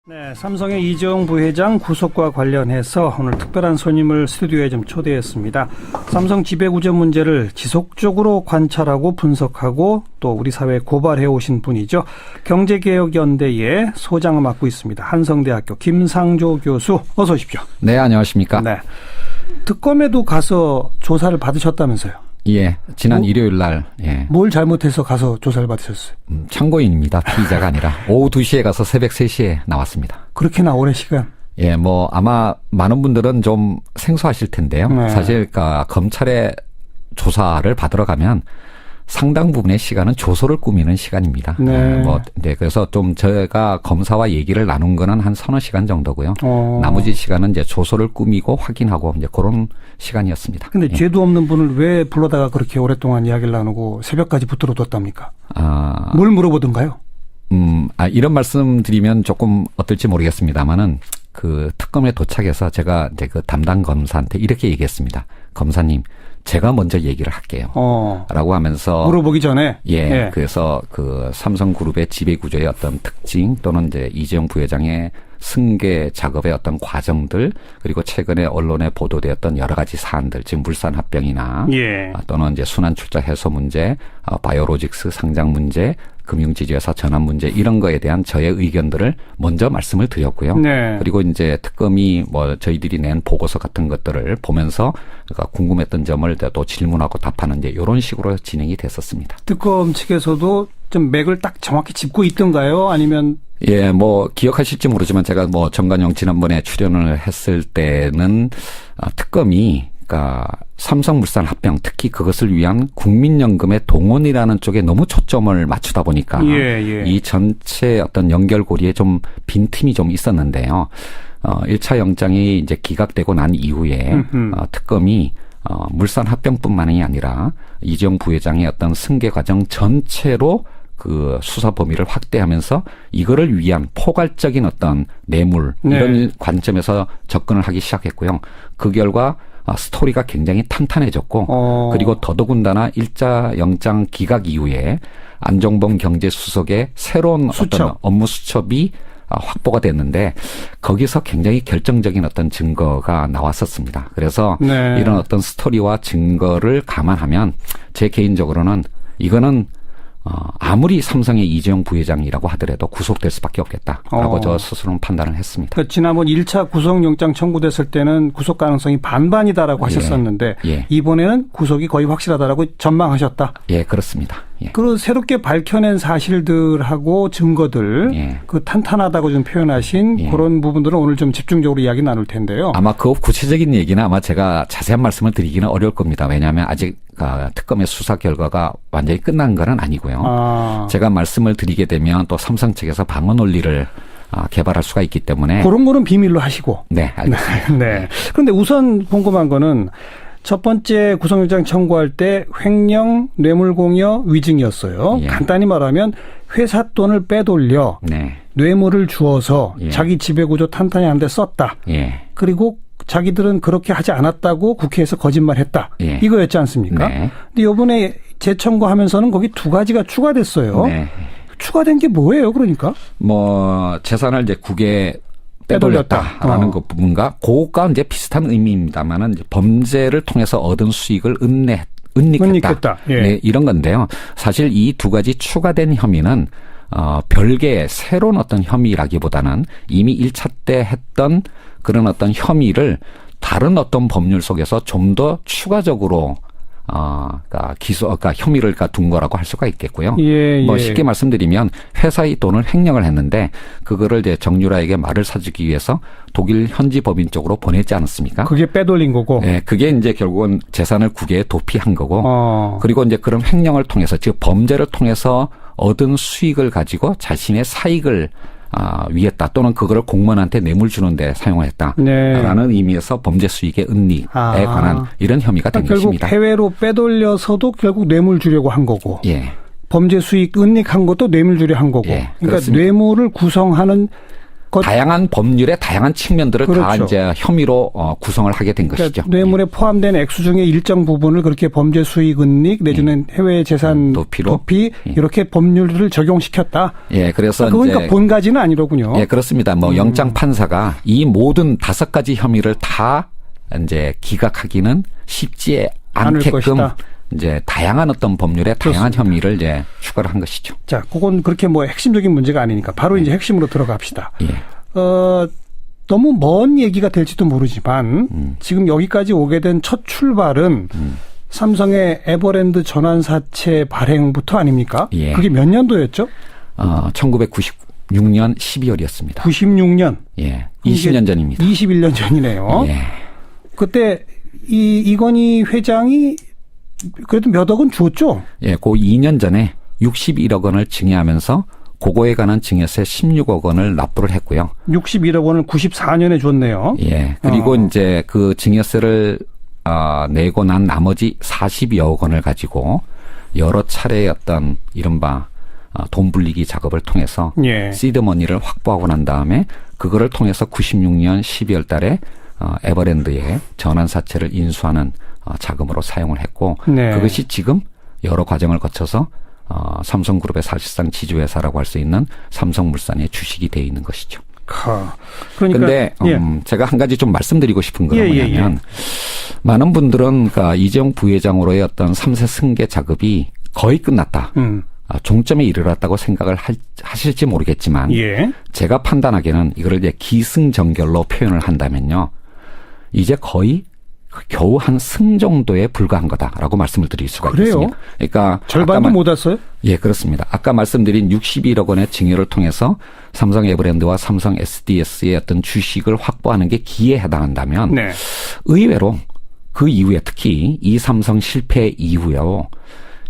네, 삼성의 이재용 부회장 구속과 관련해서 오늘 특별한 손님을 스튜디오에 좀 초대했습니다. 삼성 지배구조 문제를 지속적으로 관찰하고 분석하고 또 우리 사회에 고발해 오신 분이죠. 경제개혁연대의 소장을 맡고 있습니다. 한성대학교 김상조 교수, 어서 오십시오. 네, 안녕하십니까. 네, 특검에도 가서 조사를 받으셨다면서요? 예, 지난 일요일 날. 예. 뭘 잘못해서 가서 조사를 받으셨어요? 참고인입니다. 피의자가 아니라. 오후 2시에 가서 새벽 3시에 나왔습니다. 그렇게나 오랜 시간? 예, 뭐 아마 많은 분들은 좀 생소하실 텐데요. 네. 사실 검찰의 조사를 받으러 가면 상당 부분의 시간은 조서를 꾸미는 시간입니다. 네. 그래서 좀 저희가 검사와 얘기를 나눈 거는 한 서너 시간 정도고요. 나머지 시간은 이제 조서를 꾸미고 확인하고 이제 그런 시간이었습니다. 근데 예. 죄도 없는 분을 왜 불러다가 그렇게 오랫동안 이야기를 나누고 새벽까지 붙들어 뒀답니까? 뭘 물어보던가요? 이런 말씀 드리면 조금 어떨지 모르겠습니다만은 그 특검에 도착해서 제가 이제 그 담당 검사한테 이렇게 얘기했습니다. 검사님, 제가 먼저 얘기를 할게요. 라고 하면서. 물어보기 전에? 예. 그래서 그 삼성그룹의 지배구조의 어떤 특징 또는 이제 이재용 부회장의 승계 작업의 어떤 과정들 그리고 최근에 언론에 보도되었던 여러 가지 사안들, 즉 물산 합병이나 예. 또는 이제 순환출자 해소 문제, 바이오로직스 상장 문제, 금융지주회사 전환 문제 이런 거에 대한 저의 의견들을 먼저 말씀을 드렸고요. 네. 그리고 이제 특검이 뭐 저희들이 낸 보고서 같은 것들을 보면서 그러니까 궁금했던 점을 또 질문하고 답하는 이제 이런 식으로 진행이 됐었습니다. 특검 측에서도 좀 맥을 딱 정확히 짚고 있던가요? 아니면? 예, 뭐 기억하실지 모르지만 제가 뭐 정관용 지난번에 출연을 했을 때는 특검이 그러니까 삼성물산 합병 특히 그것을 위한 국민연금의 동원이라는 쪽에 너무 초점을 맞추다 보니까 이 전체 어떤 연결고리에 좀 빈틈이 좀 있었는데요. 1차 영장이 이제 기각되고 난 이후에 특검이 물산 합병뿐만이 아니라 이재용 부회장의 어떤 승계 과정 전체로 그 수사 범위를 확대하면서 이거를 위한 포괄적인 어떤 뇌물 이런 관점에서 접근을 하기 시작했고요. 그 결과 스토리가 굉장히 탄탄해졌고 그리고 더더군다나 1차 영장 기각 이후에 안종범 경제수석의 새로운 어떤 업무 수첩이 확보가 됐는데 거기서 굉장히 결정적인 어떤 증거가 나왔었습니다. 그래서 이런 어떤 스토리와 증거를 감안하면 제 개인적으로는 이거는 아무리 삼성의 이재용 부회장이라고 하더라도 구속될 수밖에 없겠다라고 저 스스로는 판단을 했습니다. 그러니까 지난번 1차 구속영장 청구됐을 때는 구속 가능성이 반반이다라고 하셨었는데 이번에는 구속이 거의 확실하다라고 전망하셨다. 예, 그렇습니다. 예. 그리고 새롭게 밝혀낸 사실들하고 증거들 그 탄탄하다고 좀 표현하신 그런 부분들은 오늘 좀 집중적으로 이야기 나눌 텐데요. 아마 그 구체적인 얘기는 아마 제가 자세한 말씀을 드리기는 어려울 겁니다. 왜냐하면 아직 특검의 수사 결과가 완전히 끝난 건 아니고요. 제가 말씀을 드리게 되면 또 삼성 측에서 방어 논리를 개발할 수가 있기 때문에 그런 거는 비밀로 하시고. 네, 알겠습니다. 네. 그런데 우선 궁금한 거는 첫 번째 구속영장 청구할 때 횡령, 뇌물공여, 위증이었어요. 간단히 말하면 회사 돈을 빼돌려 뇌물을 주어서 자기 지배구조 탄탄히 하는 데 썼다. 그리고 자기들은 그렇게 하지 않았다고 국회에서 거짓말했다. 이거였지 않습니까? 근데 이번에 재청구하면서는 거기 두 가지가 추가됐어요. 추가된 게 뭐예요, 그러니까? 뭐 재산을 이제 국외에 빼돌렸다라는 그 부분과 그거가 이제 비슷한 의미입니다만은 범죄를 통해서 얻은 수익을 은닉했다. 네, 이런 건데요. 사실 이 두 가지 추가된 혐의는 별개의 새로운 어떤 혐의라기보다는 이미 1차 때 했던 그런 어떤 혐의를 다른 어떤 법률 속에서 좀 더 추가적으로 그러니까 혐의를 둔 거라고 할 수가 있겠고요. 뭐 쉽게 말씀드리면 회사의 돈을 횡령을 했는데 그거를 이제 정유라에게 말을 사주기 위해서 독일 현지 법인 쪽으로 보냈지 않았습니까? 그게 빼돌린 거고. 네, 그게 이제 결국은 재산을 국외에 도피한 거고. 그리고 이제 그런 횡령을 통해서 즉 범죄를 통해서 얻은 수익을 가지고 자신의 사익을 위했다 또는 그거를 공무원한테 뇌물 주는데 사용을 했다라는 의미에서 범죄 수익의 은닉에 관한 이런 혐의가 된 것입니다. 결국 해외로 빼돌려서도 결국 뇌물 주려고 한 거고 범죄 수익 은닉한 것도 뇌물 주려 한 거고 그러니까 그렇습니다. 뇌물을 구성하는 다양한 법률의 다양한 측면들을 그렇죠. 다 이제 혐의로 구성을 하게 된 것이죠. 그러니까 뇌물에 포함된 액수 중에 일정 부분을 그렇게 범죄 수익 은닉 내지는 해외 재산 도피 이렇게 법률을 적용시켰다. 예, 그래서 그러니까 본가지는 아니로군요. 예, 그렇습니다. 뭐 영장 판사가 이 모든 5가지 혐의를 다 이제 기각하기는 쉽지 않게끔 이제 다양한 어떤 법률의 다양한 그렇습니다. 혐의를 이제 추가를 한 것이죠. 자, 그건 그렇게 뭐 핵심적인 문제가 아니니까 바로 이제 핵심으로 들어갑시다. 예. 너무 먼 얘기가 될지도 모르지만 지금 여기까지 오게 된 첫 출발은 삼성의 에버랜드 전환사채 발행부터 아닙니까? 예. 그게 몇 년도였죠? 1996년 12월이었습니다. 96년. 예. 20년 전입니다. 21년 전이네요. 예. 그때 이건희 회장이 그래도 몇 억은 줬죠? 예, 그 2년 전에 61억 원을 증여하면서 그거에 관한 증여세 16억 원을 납부를 했고요. 61억 원을 94년에 줬네요. 예. 그리고 이제 그 증여세를 내고 난 나머지 42억 원을 가지고 여러 차례의 어떤 이른바 돈 불리기 작업을 통해서 예. 시드머니를 확보하고 난 다음에 그거를 통해서 96년 12월 달에 에버랜드에 전환사채를 인수하는 자금으로 사용을 했고 네. 그것이 지금 여러 과정을 거쳐서 삼성그룹의 사실상 지주회사라고 할 수 있는 삼성물산의 주식이 돼 있는 것이죠. 그런데 제가 한 가지 좀 말씀드리고 싶은 건 뭐냐면 많은 분들은 그러니까 이재용 부회장으로의 어떤 3세 승계 작업이 거의 끝났다. 종점에 이르렀다고 생각을 하실지 모르겠지만 제가 판단하기에는 이거를 이제 기승전결로 표현을 한다면요. 이제 거의 겨우 한 승 정도에 불과한 거다라고 말씀을 드릴 수가 있습니다. 그러니까 절반도 못 왔어요? 예, 그렇습니다. 아까 말씀드린 61억 원의 증여를 통해서 삼성 에버랜드와 삼성 SDS의 어떤 주식을 확보하는 게 기회에 해당한다면 의외로 그 이후에 특히 이 삼성 실패 이후에요.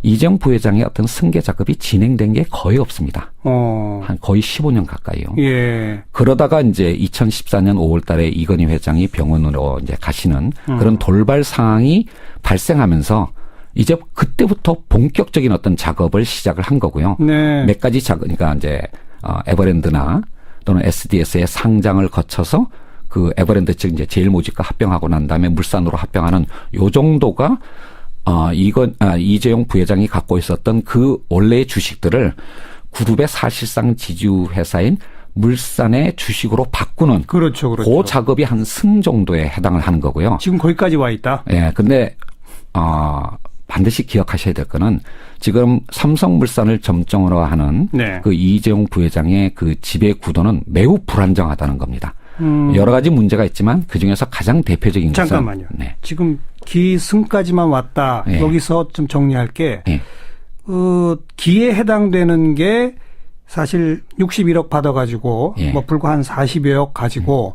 이재용 부회장의 어떤 승계 작업이 진행된 게 거의 없습니다. 한 거의 15년 가까이요. 예. 그러다가 이제 2014년 5월 달에 이건희 회장이 병원으로 이제 가시는 그런 돌발 상황이 발생하면서 이제 그때부터 본격적인 어떤 작업을 시작을 한 거고요. 몇 가지 그러니까 이제 에버랜드나 또는 SDS의 상장을 거쳐서 그 에버랜드 즉 이제 제일모직과 합병하고 난 다음에 물산으로 합병하는 요 정도가 이재용 부회장이 갖고 있었던 그 원래의 주식들을 그룹의 사실상 지주회사인 물산의 주식으로 바꾸는. 그렇죠. 그 작업이 한 승 정도에 해당을 하는 거고요. 지금 거기까지 와 있다. 예. 근데, 반드시 기억하셔야 될 거는 지금 삼성물산을 점정으로 하는 그 이재용 부회장의 그 지배 구도는 매우 불안정하다는 겁니다. 여러 가지 문제가 있지만 그중에서 가장 대표적인 것은 잠깐만요. 지금 기승까지만 왔다. 여기서 좀 정리할게. 기에 해당되는 게 사실 61억 받아가지고 뭐 불과 한 40여억 가지고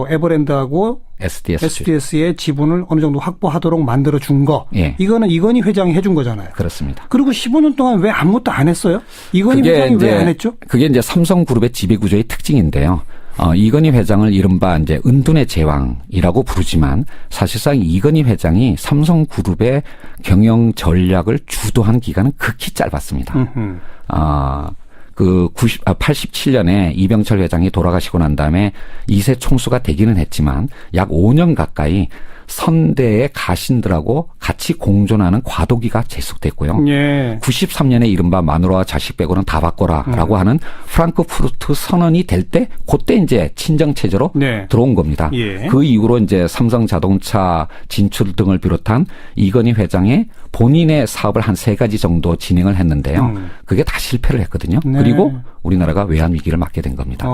에버랜드하고 SDS의 지분을 어느 정도 확보하도록 만들어 준 거. 이거는 이건희 회장이 해준 거잖아요. 그렇습니다. 그리고 15년 동안 왜 아무것도 안 했어요? 이건희 회장이 왜 안 했죠? 그게 이제 삼성그룹의 지배구조의 특징인데요. 이건희 회장을 이른바 이제 은둔의 제왕이라고 부르지만 사실상 이건희 회장이 삼성그룹의 경영 전략을 주도한 기간은 극히 짧았습니다. 87년에 이병철 회장이 돌아가시고 난 다음에 2세 총수가 되기는 했지만 약 5년 가까이 선대의 가신들하고 같이 공존하는 과도기가 계속됐고요. 93년에 이른바 마누라와 자식 빼고는 다 바꿔라라고 하는 프랑크푸르트 선언이 될 때 그때 이제 친정 체제로 들어온 겁니다. 그 이후로 이제 삼성 자동차 진출 등을 비롯한 이건희 회장의 본인의 사업을 한 3가지 정도 진행을 했는데요. 그게 다 실패를 했거든요. 그리고 우리나라가 외환 위기를 맞게 된 겁니다.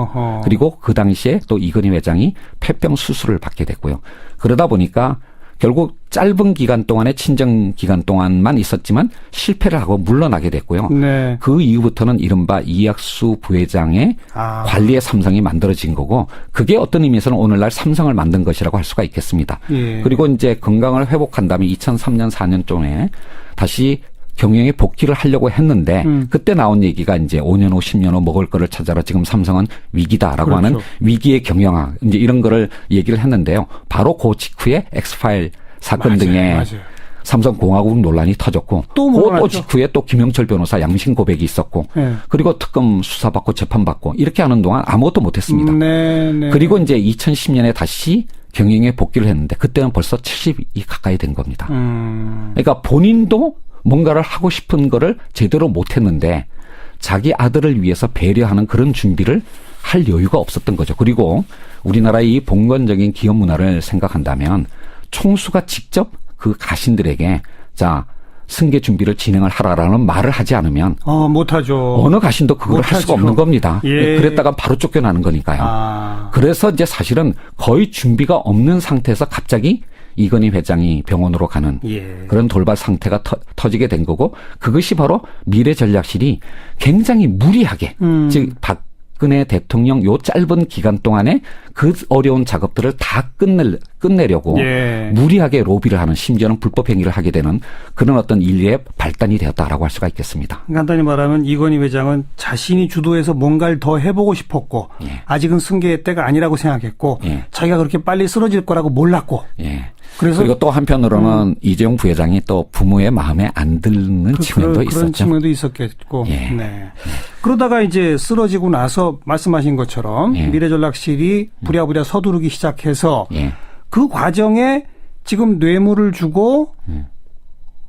그리고 그 당시에 또 이건희 회장이 폐병 수술을 받게 됐고요. 그러다 보니까 결국 짧은 기간 동안에 친정 기간 동안만 있었지만 실패를 하고 물러나게 됐고요. 그 이후부터는 이른바 이학수 부회장의 관리의 삼성이 만들어진 거고 그게 어떤 의미에서는 오늘날 삼성을 만든 것이라고 할 수가 있겠습니다. 그리고 이제 건강을 회복한 다음에 2003년 4년쯤에 다시 경영에 복귀를 하려고 했는데 그때 나온 얘기가 이제 5년 후 10년 후 먹을 거를 찾아라 지금 삼성은 위기다라고 하는 위기의 경영학 이제 이런 거를 얘기를 했는데요. 바로 그 직후에 엑스파일 사건 등의 삼성공화국 논란이 터졌고 또 직후에 또 김영철 변호사 양심 고백이 있었고 네. 그리고 특검 수사받고 재판받고 이렇게 하는 동안 아무것도 못했습니다. 네. 그리고 이제 2010년에 다시 경영에 복귀를 했는데 그때는 벌써 70이 가까이 된 겁니다. 그러니까 본인도 뭔가를 하고 싶은 거를 제대로 못했는데 자기 아들을 위해서 배려하는 그런 준비를 할 여유가 없었던 거죠. 그리고 우리나라의 이 봉건적인 기업 문화를 생각한다면 총수가 직접 그 가신들에게 자 승계 준비를 진행을 하라라는 말을 하지 않으면 못하죠. 어느 가신도 그걸 할 수가 없는 겁니다. 예. 그랬다가 바로 쫓겨나는 거니까요. 그래서 이제 사실은 거의 준비가 없는 상태에서 갑자기 이건희 회장이 병원으로 가는 그런 돌발 상태가 터지게 된 거고 그것이 바로 미래전략실이 굉장히 무리하게 즉 박근혜 대통령 요 짧은 기간 동안에 그 어려운 작업들을 다 끝내려고 무리하게 로비를 하는 심지어는 불법 행위를 하게 되는 그런 어떤 일리의 발단이 되었다라고 할 수가 있겠습니다. 간단히 말하면 이건희 회장은 자신이 주도해서 뭔가를 더 해보고 싶었고 아직은 승계의 때가 아니라고 생각했고 자기가 그렇게 빨리 쓰러질 거라고 몰랐고 그래서 그리고 또 한편으로는 이재용 부회장이 또 부모의 마음에 안 드는 측면도 있었죠. 그런 측면도 있었겠고. 네. 그러다가 이제 쓰러지고 나서 말씀하신 것처럼 미래전략실이 부랴부랴 서두르기 시작해서 그 과정에 지금 뇌물을 주고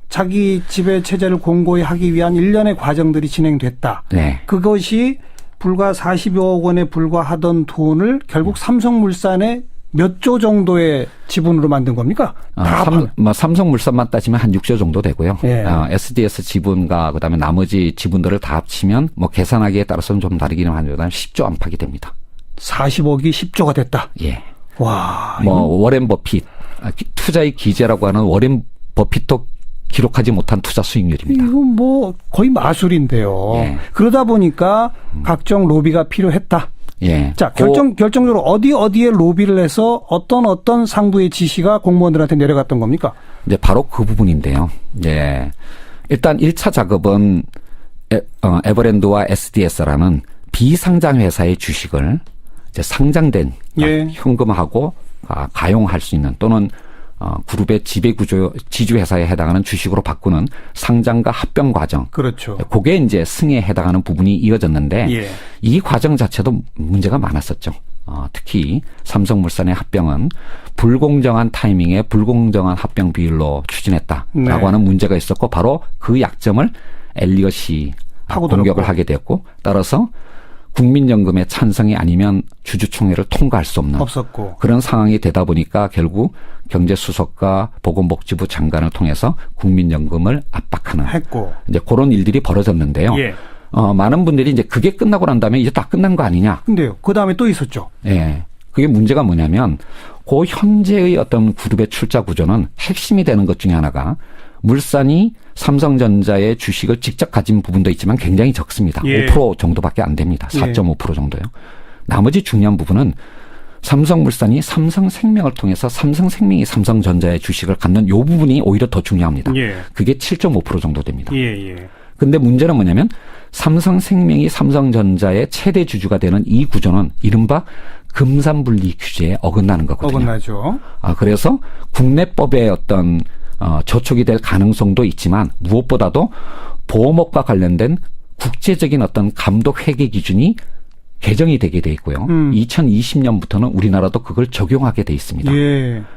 자기 지배 체제를 공고히 하기 위한 일련의 과정들이 진행됐다. 그것이 불과 40여억 원에 불과하던 돈을 결국 삼성물산에 몇 조 정도의 지분으로 만든 겁니까? 삼성물산만 따지면 한 6조 정도 되고요. SDS 지분과 그다음에 나머지 지분들을 다 합치면 뭐 계산하기에 따라서는 좀 다르기는 하지만 10조 안팎이 됩니다. 40억이 10조가 됐다. 와. 워렌 버핏 투자의 기재라고 하는 워렌 버핏도 기록하지 못한 투자 수익률입니다. 이건 뭐 거의 마술인데요. 그러다 보니까 각종 로비가 필요했다. 자, 결정적으로 어디에 로비를 해서 어떤 상부의 지시가 공무원들한테 내려갔던 겁니까? 이제 바로 그 부분인데요. 일단 1차 작업은 에버랜드와 SDS라는 비상장 회사의 주식을 이제 상장된 현금화하고 가용할 수 있는 또는 그룹의 지주회사에 해당하는 주식으로 바꾸는 상장과 합병 과정. 그렇죠. 그게 이제 승에 해당하는 부분이 이어졌는데 이 과정 자체도 문제가 많았었죠. 특히 삼성물산의 합병은 불공정한 타이밍에 불공정한 합병 비율로 추진했다라고 하는 문제가 있었고 바로 그 약점을 엘리엇이 공격을 하게 되었고 따라서 국민연금의 찬성이 아니면 주주총회를 통과할 수 없는 그런 상황이 되다 보니까 결국 경제수석과 보건복지부 장관을 통해서 국민연금을 압박하는 이제 그런 일들이 벌어졌는데요. 많은 분들이 이제 그게 끝나고 난 다음에 이제 다 끝난 거 아니냐. 근데요. 그 다음에 또 있었죠. 그게 문제가 뭐냐면 그 현재의 어떤 그룹의 출자 구조는 핵심이 되는 것 중에 하나가 물산이 삼성전자의 주식을 직접 가진 부분도 있지만 굉장히 적습니다. 5% 정도밖에 안 됩니다. 4.5% 정도요. 나머지 중요한 부분은 삼성물산이 삼성생명을 통해서 삼성생명이 삼성전자의 주식을 갖는 이 부분이 오히려 더 중요합니다. 그게 7.5% 정도 됩니다. 근데 문제는 뭐냐면 삼성생명이 삼성전자의 최대 주주가 되는 이 구조는 이른바 금산분리 규제에 어긋나는 거거든요. 어긋나죠. 그래서 국내법의 어떤 저촉이 될 가능성도 있지만 무엇보다도 보험업과 관련된 국제적인 어떤 감독 회계 기준이 개정이 되게 돼 있고요. 2020년부터는 우리나라도 그걸 적용하게 돼 있습니다.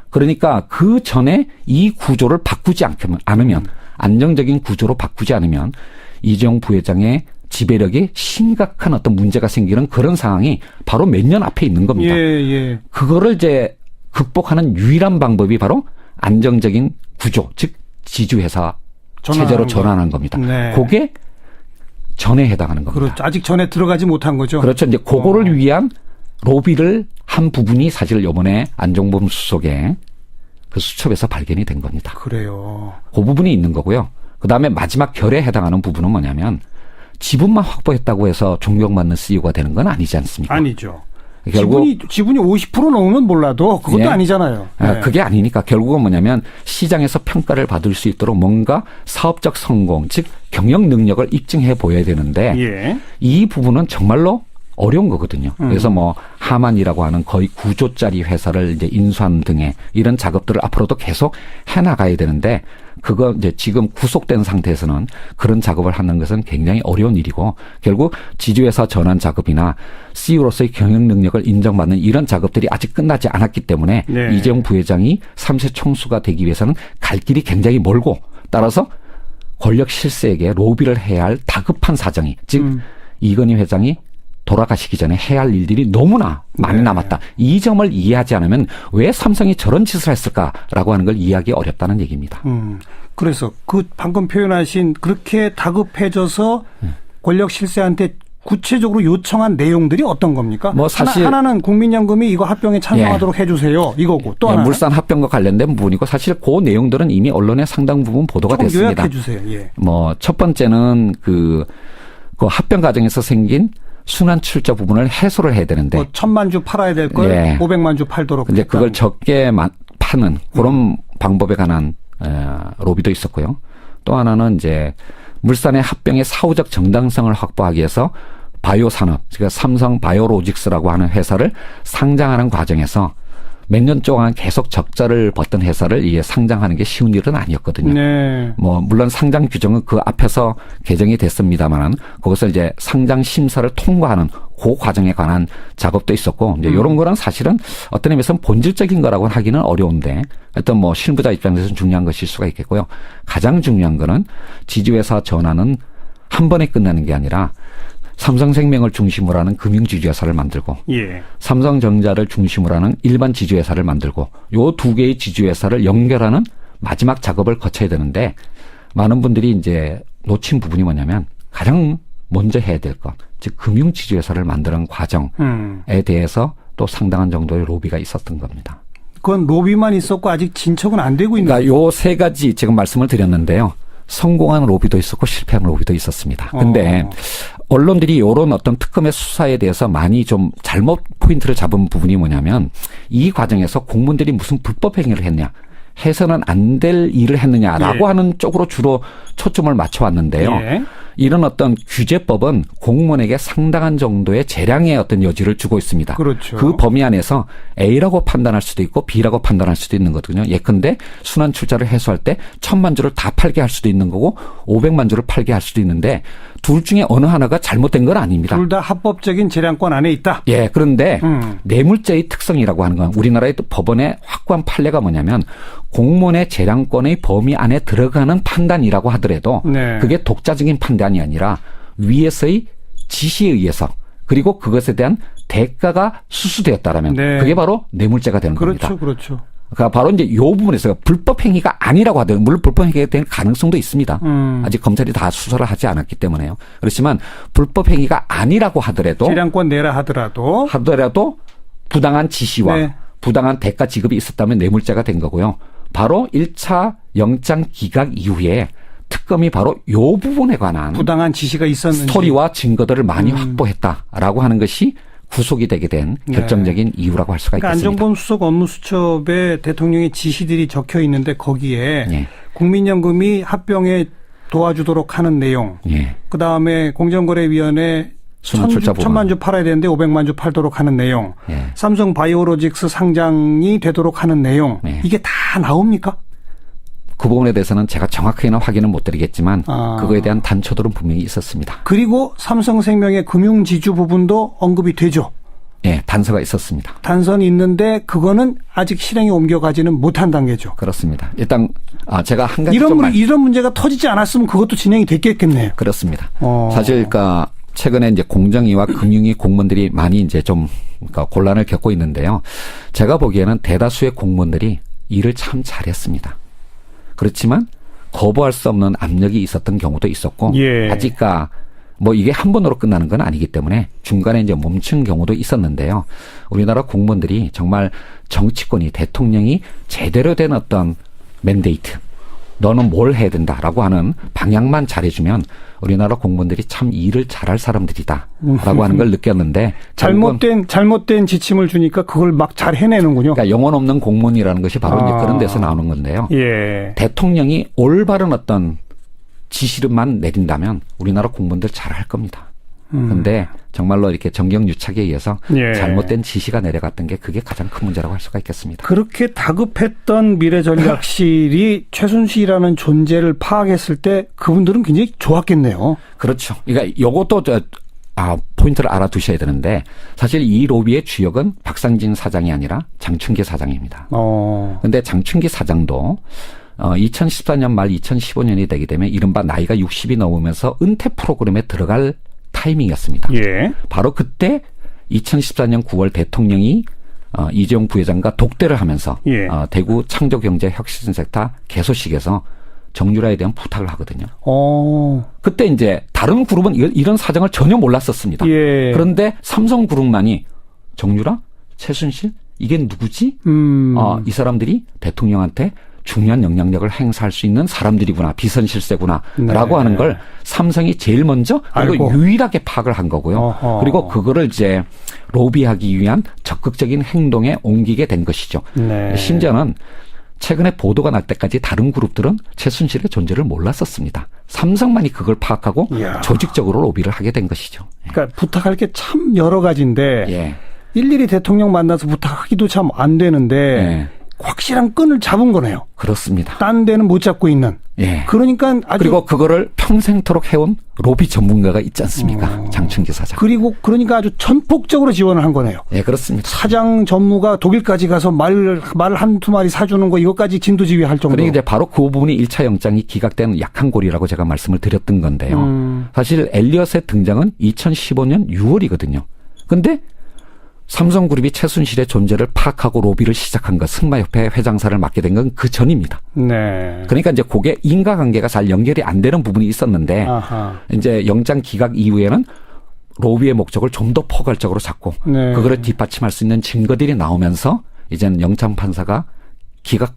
그러니까 그 전에 이 구조를 바꾸지 않으면 안정적인 구조로 바꾸지 않으면 이재용 부회장의 지배력에 심각한 어떤 문제가 생기는 그런 상황이 바로 몇 년 앞에 있는 겁니다. 그거를 이제 극복하는 유일한 방법이 바로 안정적인 구조, 즉 지주회사 체제로 전환한 겁니다. 그게 전에 해당하는 겁니다. 그렇죠. 아직 전에 들어가지 못한 거죠. 그렇죠. 이제 그거를 위한 로비를 한 부분이 사실 이번에 안종범 수석의 그 수첩에서 발견이 된 겁니다. 그래요. 그 부분이 있는 거고요. 그다음에 마지막 결에 해당하는 부분은 뭐냐면 지분만 확보했다고 해서 존경받는 CEO가 되는 건 아니지 않습니까? 아니죠. 결국 지분이 50% 넘으면 몰라도 그것도 아니잖아요. 그게 아니니까 결국은 뭐냐면 시장에서 평가를 받을 수 있도록 뭔가 사업적 성공, 즉 경영 능력을 입증해 보여야 되는데 이 부분은 정말로 어려운 거거든요. 그래서 뭐 하만이라고 하는 거의 9조짜리 회사를 이제 인수하는 등의 이런 작업들을 앞으로도 계속 해나가야 되는데 그거 이제 지금 구속된 상태에서는 그런 작업을 하는 것은 굉장히 어려운 일이고 결국 지주회사 전환 작업이나 CEO로서의 경영 능력을 인정받는 이런 작업들이 아직 끝나지 않았기 때문에 네. 이재용 부회장이 3세 총수가 되기 위해서는 갈 길이 굉장히 멀고 따라서 권력 실세에게 로비를 해야 할 다급한 사정이 즉 이건희 회장이 돌아가시기 전에 해야 할 일들이 너무나 많이 네. 남았다. 이 점을 이해하지 않으면 왜 삼성이 저런 짓을 했을까라고 하는 걸 이해하기 어렵다는 얘기입니다. 그래서 그 방금 표현하신 그렇게 다급해져서 권력 실세한테 구체적으로 요청한 내용들이 어떤 겁니까? 뭐 사실 하나는 국민연금이 이거 합병에 참여하도록 해주세요. 이거고 또 하나는 물산 합병과 관련된 부분이고 사실 그 내용들은 이미 언론에 상당 부분 보도가 조금 됐습니다. 요약해 주세요. 예. 뭐 첫 번째는 그 합병 과정에서 생긴 순환 출자 부분을 해소를 해야 되는데 뭐 1,000만 주 팔아야 될 걸 예. 500만 주 팔도록. 근데 그걸 적게 파는 그런 방법에 관한 로비도 있었고요. 또 하나는 이제 물산의 합병의 사후적 정당성을 확보하기 위해서 바이오 산업, 그러니까 삼성 바이오로직스라고 하는 회사를 상장하는 과정에서 몇 년 동안 계속 적자를 벌던 회사를 이게 상장하는 게 쉬운 일은 아니었거든요. 네. 뭐 물론 상장 규정은 그 앞에서 개정이 됐습니다만은 그것을 이제 상장 심사를 통과하는 그 과정에 관한 작업도 있었고 이제 이런 거는 사실은 어떤 의미에서는 본질적인 거라고 하기는 어려운데 어떤 뭐 실무자 입장에서는 중요한 것일 수가 있겠고요. 가장 중요한 거는 지주회사 전환은 한 번에 끝나는 게 아니라 삼성생명을 중심으로 하는 금융지주회사를 만들고 예. 삼성전자를 중심으로 하는 일반 지주회사를 만들고 요 두 개의 지주회사를 연결하는 마지막 작업을 거쳐야 되는데 많은 분들이 이제 놓친 부분이 뭐냐면 가장 먼저 해야 될 것, 즉 금융지주회사를 만드는 과정에 대해서 또 상당한 정도의 로비가 있었던 겁니다. 그건 로비만 있었고 아직 진척은 안 되고 있는. 그러니까 요 세 가지 지금 말씀을 드렸는데요. 성공한 로비도 있었고 실패한 로비도 있었습니다. 근데 언론들이 이런 어떤 특검의 수사에 대해서 많이 좀 잘못 포인트를 잡은 부분이 뭐냐면 이 과정에서 공무원들이 무슨 불법 행위를 했냐, 해서는 안 될 일을 했느냐라고 예. 하는 쪽으로 주로 초점을 맞춰왔는데요. 예. 이런 어떤 규제법은 공무원에게 상당한 정도의 재량의 어떤 여지를 주고 있습니다. 그렇죠. 그 범위 안에서 A라고 판단할 수도 있고 B라고 판단할 수도 있는 거거든요. 예컨대 순환 출자를 해소할 때 1,000만 주를 다 팔게 할 수도 있는 거고 500만 주를 팔게 할 수도 있는데 둘 중에 어느 하나가 잘못된 건 아닙니다. 둘 다 합법적인 재량권 안에 있다. 예, 그런데 뇌물죄의 특성이라고 하는 건 우리나라의 또 법원의 확고한 판례가 뭐냐면 공무원의 재량권의 범위 안에 들어가는 판단이라고 하더라도 네. 그게 독자적인 판단이 아니라 위에서의 지시에 의해서 그리고 그것에 대한 대가가 수수되었다라면 네. 그게 바로 뇌물죄가 되는 그렇죠, 겁니다. 그렇죠. 그러니까 바로 이제 이 부분에서 불법 행위가 아니라고 하더라도 물론 불법 행위가 될 가능성도 있습니다. 아직 검찰이 다 수사를 하지 않았기 때문에요. 그렇지만 불법 행위가 아니라고 하더라도 재량권 내라 하더라도 부당한 지시와 네. 부당한 대가 지급이 있었다면 뇌물죄가 된 거고요. 바로 1차 영장 기각 이후에 특검이 바로 이 부분에 관한 부당한 지시가 있었는지 스토리와 증거들을 많이 확보했다라고 하는 것이 구속이 되게 된 결정적인 이유라고 할 수가 그러니까 있겠습니다. 안종범 수석 업무수첩에 대통령의 지시들이 적혀 있는데 거기에 예. 국민연금이 합병에 도와주도록 하는 내용, 예. 그다음에 공정거래위원회 순환 출자 부분. 1,000만 주 팔아야 되는데 500만 주 팔도록 하는 내용, 예. 삼성 바이오로직스 상장이 되도록 하는 내용, 예. 이게 다 나옵니까? 그 부분에 대해서는 제가 정확하게는 확인은 못 드리겠지만 그거에 대한 단초들은 분명히 있었습니다. 그리고 삼성생명의 금융지주 부분도 언급이 되죠. 예, 단서가 있었습니다. 단선이 있는데 그거는 아직 실행에 옮겨가지는 못한 단계죠. 그렇습니다. 일단 제가 한 가지 이런 문제가 터지지 않았으면 그것도 진행이 됐겠네요. 그렇습니다. 사실 그러니까 최근에 이제 공정위와 금융위 공무원들이 많이 이제 좀 그러니까 곤란을 겪고 있는데요. 제가 보기에는 대다수의 공무원들이 일을 참 잘했습니다. 그렇지만 거부할 수 없는 압력이 있었던 경우도 있었고 예. 아직까 뭐 이게 한 번으로 끝나는 건 아니기 때문에 중간에 이제 멈춘 경우도 있었는데요. 우리나라 공무원들이 정말 정치권이 대통령이 제대로 된 어떤 맨데이트, 너는 뭘 해야 된다라고 하는 방향만 잘해주면 우리나라 공무원들이 참 일을 잘할 사람들이다라고 하는 걸 느꼈는데 잘못된 지침을 주니까 그걸 막 잘 해내는군요. 그러니까 영혼 없는 공무원이라는 것이 바로 이제 그런 데서 나오는 건데요. 예. 대통령이 올바른 어떤 지시를만 내린다면 우리나라 공무원들 잘할 겁니다. 그런데 정말로 이렇게 정경유착에 의해서 예. 잘못된 지시가 내려갔던 게 그게 가장 큰 문제라고 할 수가 있겠습니다. 그렇게 다급했던 미래전략실이 최순실이라는 존재를 파악했을 때 그분들은 굉장히 좋았겠네요. 그렇죠. 그러니까 요것도 포인트를 알아두셔야 되는데 사실 이 로비의 주역은 박상진 사장이 아니라 장충기 사장입니다. 그런데 장충기 사장도 2014년 말 2015년이 되게 되면 이른바 나이가 60이 넘으면서 은퇴 프로그램에 들어갈 타이밍이었습니다. 예. 바로 그때 2014년 9월 대통령이 이재용 부회장과 독대를 하면서 예. 대구 창조경제혁신센터 개소식에서 정유라에 대한 부탁을 하거든요. 그때 이제 다른 그룹은 이런 사정을 전혀 몰랐었습니다. 예. 그런데 삼성그룹만이 정유라? 최순실? 이게 누구지? 이 사람들이 대통령한테 중요한 영향력을 행사할 수 있는 사람들이구나. 비선실세구나. 네. 라고 하는 걸 삼성이 제일 먼저 그리고 유일하게 파악을 한 거고요. 어허. 그리고 그거를 이제 로비하기 위한 적극적인 행동에 옮기게 된 것이죠. 네. 심지어는 최근에 보도가 날 때까지 다른 그룹들은 최순실의 존재를 몰랐었습니다. 삼성만이 그걸 파악하고 이야. 조직적으로 로비를 하게 된 것이죠. 그러니까 부탁할 게 참 여러 가지인데 예. 일일이 대통령 만나서 부탁하기도 참 안 되는데 예. 확실한 끈을 잡은 거네요. 그렇습니다. 딴 데는 못 잡고 있는. 예. 그러니까 아주 그리고 그거를 평생토록 해온 로비 전문가가 있지 않습니까? 장충기 사장. 그러니까 아주 전폭적으로 지원을 한 거네요. 예, 그렇습니다. 사장 전무가 독일까지 가서 말 한두 마리 사주는 거 이것까지 진두지휘할 정도. 그러니까 이제 바로 그 부분이 1차 영장이 기각된 약한 고리라고 제가 말씀을 드렸던 건데요. 사실 엘리엇의 등장은 2015년 6월이거든요. 근데 삼성그룹이 최순실의 존재를 파악하고 로비를 시작한 것, 승마협회 회장사를 맡게 된 건 그 전입니다. 네. 그러니까 이제 그게 인과관계가 잘 연결이 안 되는 부분이 있었는데, 아하. 이제 영장 기각 이후에는 로비의 목적을 좀 더 포괄적으로 잡고, 네. 그거를 뒷받침할 수 있는 증거들이 나오면서, 이제는 영장 판사가 기각할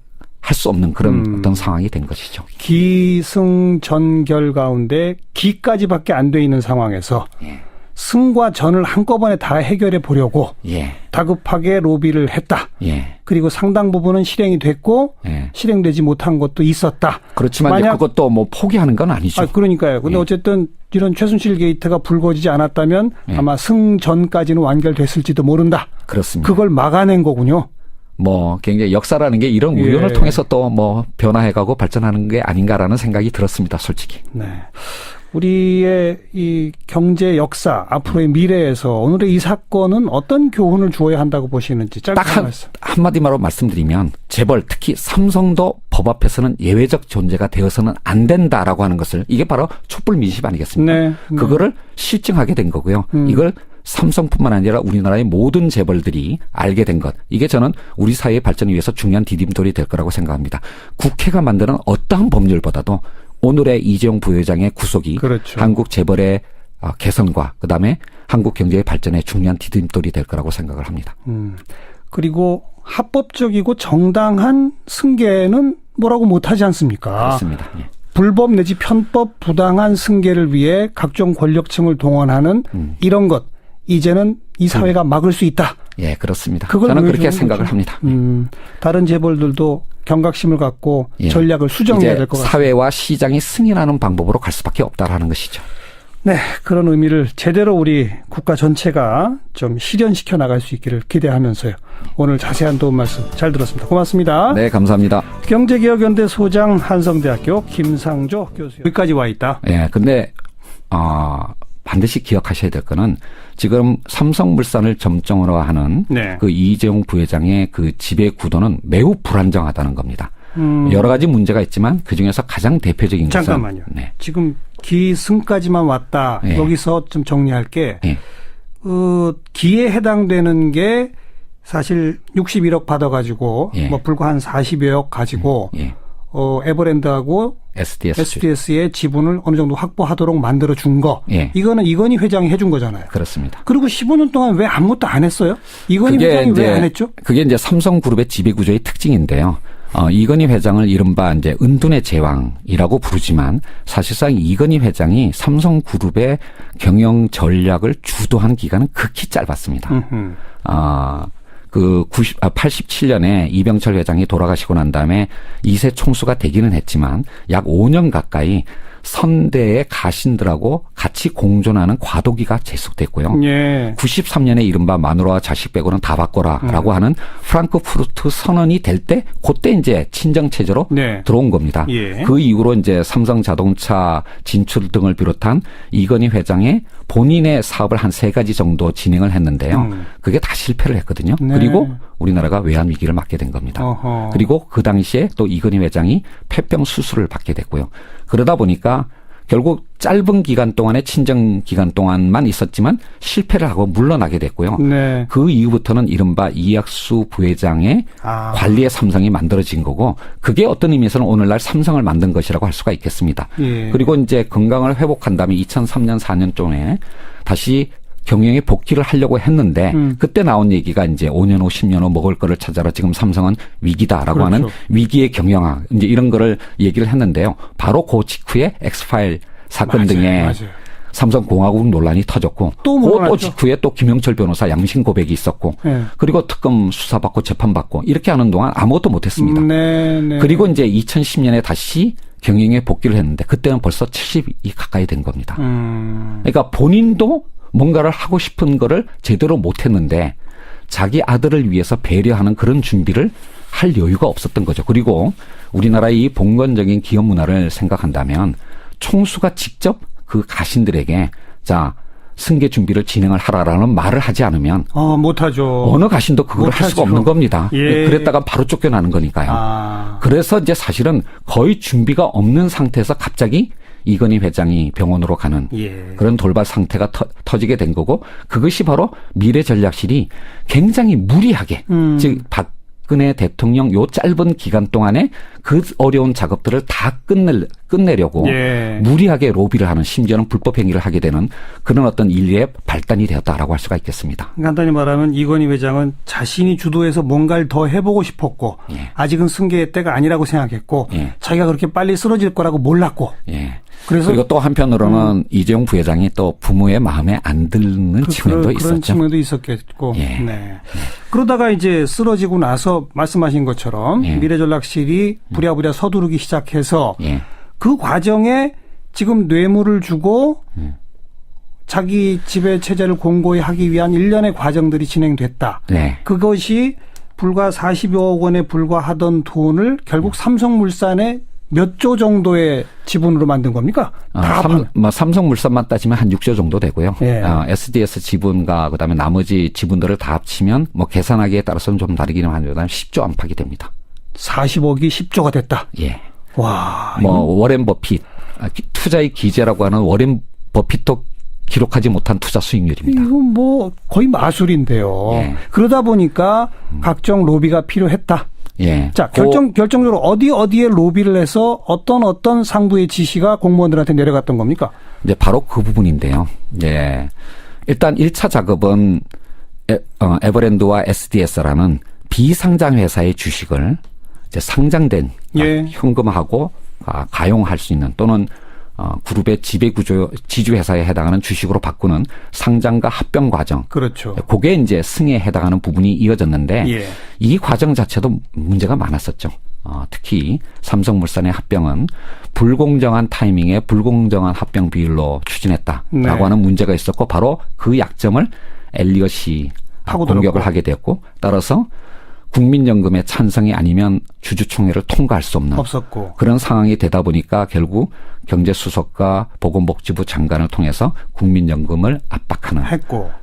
수 없는 그런 어떤 상황이 된 것이죠. 기승전결 가운데 기까지밖에 안 돼 있는 상황에서 예. 승과 전을 한꺼번에 다 해결해 보려고 예. 다급하게 로비를 했다. 예. 그리고 상당 부분은 실행이 됐고 예. 실행되지 못한 것도 있었다. 그렇지만 이제 그것도 뭐 포기하는 건 아니죠. 그러니까요. 근데 예. 어쨌든 이런 최순실 게이트가 불거지지 않았다면 예. 아마 승전까지는 완결됐을지도 모른다. 그렇습니다. 그걸 막아낸 거군요. 뭐 굉장히 역사라는 게 이런 우연을 예. 통해서 또 뭐 변화해가고 발전하는 게 아닌가라는 생각이 들었습니다. 솔직히. 네. 우리의 이 경제 역사, 앞으로의 미래에서 오늘의 이 사건은 어떤 교훈을 주어야 한다고 보시는지 짧게 딱 한마디로 말씀드리면 재벌 특히 삼성도 법 앞에서는 예외적 존재가 되어서는 안 된다라고 하는 것을 이게 바로 촛불 민심 아니겠습니까? 네. 그거를 실증하게 된 거고요. 이걸 삼성뿐만 아니라 우리나라의 모든 재벌들이 알게 된 것. 이게 저는 우리 사회의 발전을 위해서 중요한 디딤돌이 될 거라고 생각합니다. 국회가 만드는 어떠한 법률보다도 오늘의 이재용 부회장의 구속이 그렇죠. 한국 재벌의 개선과 그다음에 한국 경제의 발전에 중요한 디딤돌이 될 거라고 생각을 합니다. 그리고 합법적이고 정당한 승계는 뭐라고 못하지 않습니까? 그렇습니다. 예. 불법 내지 편법 부당한 승계를 위해 각종 권력층을 동원하는 이런 것 이제는 이 사회가 막을 수 있다. 예, 그렇습니다. 그걸 저는 그렇게 보여주는 생각을 거죠. 합니다. 다른 재벌들도 경각심을 갖고 예. 전략을 수정해야 될 것 같습니다. 사회와 시장이 승인하는 방법으로 갈 수밖에 없다라는 것이죠. 네, 그런 의미를 제대로 우리 국가 전체가 좀 실현시켜 나갈 수 있기를 기대하면서요. 오늘 자세한 도움 말씀 잘 들었습니다. 고맙습니다. 네, 감사합니다. 경제개혁연대 소장 한성대학교 김상조 교수 여기까지 와 있다. 예, 근데 반드시 기억하셔야 될 거는 지금 삼성물산을 점정으로 하는 네. 그 이재용 부회장의 그 지배 구도는 매우 불안정하다는 겁니다. 여러 가지 문제가 있지만 그중에서 가장 대표적인 것은 잠깐만요. 네. 지금 기승까지만 왔다. 예. 여기서 좀 정리할게. 예. 기에 해당되는 게 사실 61억 받아가지고 예. 뭐 불과 한 40여억 가지고 예. 에버랜드하고 SDS의 지분을 어느 정도 확보하도록 만들어 준 거. 예. 이거는 이건희 회장이 해준 거잖아요. 그렇습니다. 그리고 15년 동안 왜 아무것도 안 했어요? 이건희 회장이 왜 안 했죠? 그게 이제 삼성그룹의 지배구조의 특징인데요. 이건희 회장을 이른바 이제 은둔의 제왕이라고 부르지만 사실상 이건희 회장이 삼성그룹의 경영 전략을 주도한 기간은 극히 짧았습니다. 87년에 이병철 회장이 돌아가시고 난 다음에 2세 총수가 되기는 했지만 약 5년 가까이 선대의 가신들하고 같이 공존하는 과도기가 계속됐고요. 예. 93년에 이른바 마누라와 자식 빼고는 다 바꿔라라고 하는 프랑크푸르트 선언이 될 때 그때 이제 친정 체제로 네. 들어온 겁니다. 예. 그 이후로 이제 삼성 자동차 진출 등을 비롯한 이건희 회장의 본인의 사업을 한 3가지 정도 진행을 했는데요. 그게 다 실패를 했거든요. 네. 그리고 우리나라가 외환 위기를 맞게 된 겁니다. 어허. 그리고 그 당시에 또 이건희 회장이 폐병 수술을 받게 됐고요. 그러다 보니까 결국 짧은 기간 동안에 친정 기간 동안만 있었지만 실패를 하고 물러나게 됐고요. 네. 그 이후부터는 이른바 이학수 부회장의 관리의 삼성이 만들어진 거고 그게 어떤 의미에서는 오늘날 삼성을 만든 것이라고 할 수가 있겠습니다. 예. 그리고 이제 건강을 회복한 다음에 2003년 4년 동에 다시 경영에 복귀를 하려고 했는데 그때 나온 얘기가 이제 5년 후 10년 후 먹을 거를 찾아라 지금 삼성은 위기다라고 그렇죠. 하는 위기의 경영학 이제 이런 거를 얘기를 했는데요. 바로 그 직후에 엑스파일 사건 등에 맞아요. 삼성공화국 논란이 터졌고 또 직후에 또 김영철 변호사 양심 고백이 있었고 네. 그리고 특검 수사받고 재판받고 이렇게 하는 동안 아무것도 못했습니다. 네. 그리고 이제 2010년에 다시 경영에 복귀를 했는데 그때는 벌써 70이 가까이 된 겁니다. 그러니까 본인도 뭔가를 하고 싶은 거를 제대로 못했는데 자기 아들을 위해서 배려하는 그런 준비를 할 여유가 없었던 거죠. 그리고 우리나라의 이 봉건적인 기업 문화를 생각한다면 총수가 직접 그 가신들에게 자 승계 준비를 진행을 하라라는 말을 하지 않으면 못하죠. 어느 가신도 그걸 할 수가 없는 겁니다. 예. 그랬다가 바로 쫓겨나는 거니까요. 그래서 이제 사실은 거의 준비가 없는 상태에서 갑자기 이건희 회장이 병원으로 가는 그런 돌발 상태가 터지게 된 거고 그것이 바로 미래전략실이 굉장히 무리하게 즉 박근혜 대통령 요 짧은 기간 동안에 그 어려운 작업들을 다 끝내려고 무리하게 로비를 하는 심지어는 불법 행위를 하게 되는 그런 어떤 인류의 발단이 되었다라고 할 수가 있겠습니다. 간단히 말하면 이건희 회장은 자신이 주도해서 뭔가를 더 해보고 싶었고 아직은 승계의 때가 아니라고 생각했고 자기가 그렇게 빨리 쓰러질 거라고 몰랐고 그래서 그리고 또 한편으로는 이재용 부회장이 또 부모의 마음에 안 드는 측면도 있었죠. 그런 측면도 있었겠고. 네. 그러다가 이제 쓰러지고 나서 말씀하신 것처럼 미래전략실이 부랴부랴 서두르기 시작해서 그 과정에 지금 뇌물을 주고 자기 지배 체제를 공고히 하기 위한 일련의 과정들이 진행됐다. 그것이 불과 40여 원에 불과하던 돈을 결국 삼성물산에 몇 조 정도의 지분으로 만든 겁니까? 삼성물산만 따지면 한 6조 정도 되고요. SDS 지분과 그다음에 나머지 지분들을 다 합치면 뭐 계산하기에 따라서는 좀 다르기는 하지만 10조 안팎이 됩니다. 40억이 10조가 됐다. 와. 워렌 버핏 투자의 기재라고 하는 워렌 버핏도 기록하지 못한 투자 수익률입니다. 이건 뭐 거의 마술인데요. 그러다 보니까 각종 로비가 필요했다. 자, 결정적으로 어디에 로비를 해서 어떤 상부의 지시가 공무원들한테 내려갔던 겁니까? 이제 바로 그 부분인데요. 일단 1차 작업은 에버랜드와 SDS라는 비상장 회사의 주식을 이제 상장된 현금화하고 가용할 수 있는 또는 그룹의 지주회사에 해당하는 주식으로 바꾸는 상장과 합병 과정. 그렇죠. 그게 이제 승에 해당하는 부분이 이어졌는데 이 과정 자체도 문제가 많았었죠. 특히 삼성물산의 합병은 불공정한 타이밍에 불공정한 합병 비율로 추진했다라고 하는 문제가 있었고 바로 그 약점을 엘리엇이 공격을 하게 되었고 따라서 국민연금의 찬성이 아니면 주주총회를 통과할 수 없는 그런 상황이 되다 보니까 결국 경제수석과 보건복지부 장관을 통해서 국민연금을 압박하는